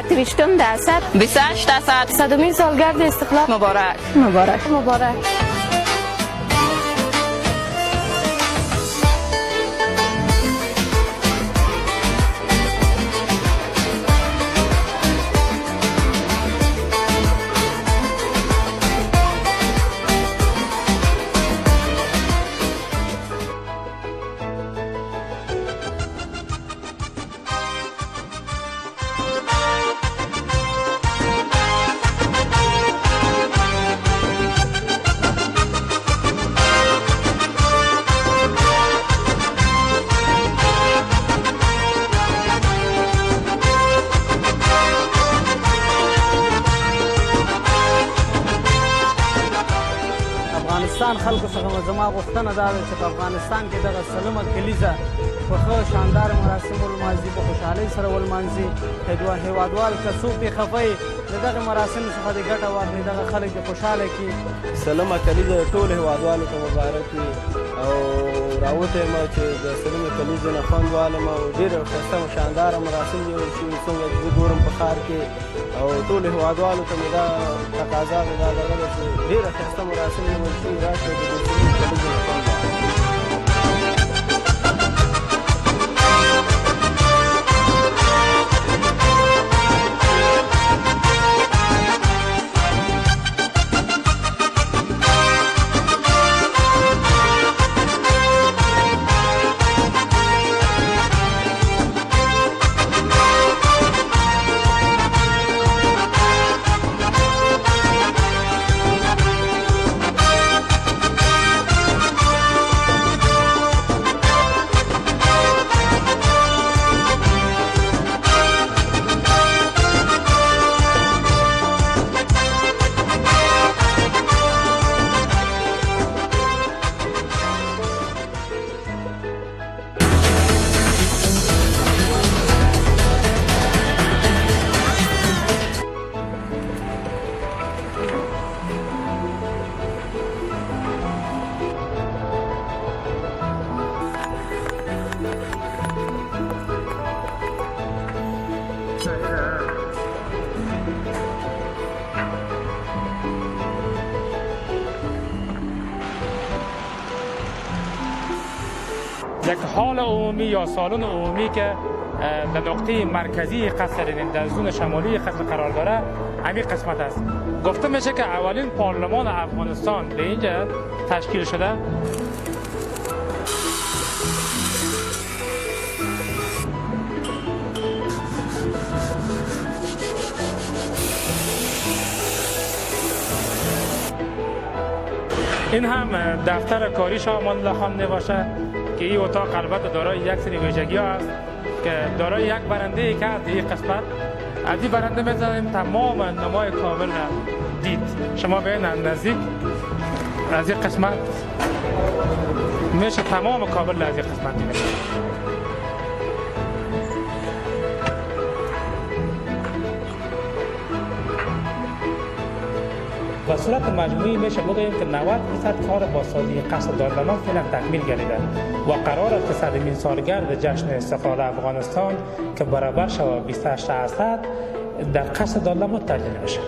28 درصد 28 درصد. 100مین سالگرد استقلال مبارک. مبارک مبارک. افغانستان خلکو څخه زما غوښتنه دا ده چې په افغانستان کې دغه سلمه کلیزه په ښه شاندار مراسمو ولمانځي، په خوشحالۍ سره ولمانځي. هېوادوال که څوک پرې خفه وي د دغه مراسمو څخه دې ګټه واخلي، دغه خلک دې خوشحاله کړي. سلمه کلیزه ټولو هېوادوالو ته مبارک وي او راوتی یم چې د سلمې کلیزې نه خوند والم او ډېره ښایسته او شانداره مراسم نیول شوي څنګه چې زه ګورم په ښار کې او ټولو هېوادوالو ته مې دا تقاضا ده، دا دغه ده چې ډېره ښایسته مراسم نیول شوي، راشئ د دې سلمې کلیزې نه خوند واخلئ. یک حال عمومی یا سالن عمومی که در نقطه مرکزی قصر در زون شمالی قصر قرار داره همین قسمت است. گفته میشه که اولین پارلمان افغانستان به اینجا تشکیل شده. این هم دفتر کاری شاه امان الله خان نباشه که این اتاق البته دارای یک سری ویژگی ها است که دارای یک برنده ای که از این قسمت از این برنده می‌زنیم تمام نمای کامل را دید. شما ببینید نزدیک از این قسمت میشه تمام کابل از این قسمت دیده. به صورت مجموعی میشه بگوییم که 90% کار بازسازی قصر دارالمان فعلا تکمیل گردیده و قرار است که 100مین سالگرد جشن استقلال افغانستان که برابر شود 28 درصد در قصر دارالمان تجلیل بشه.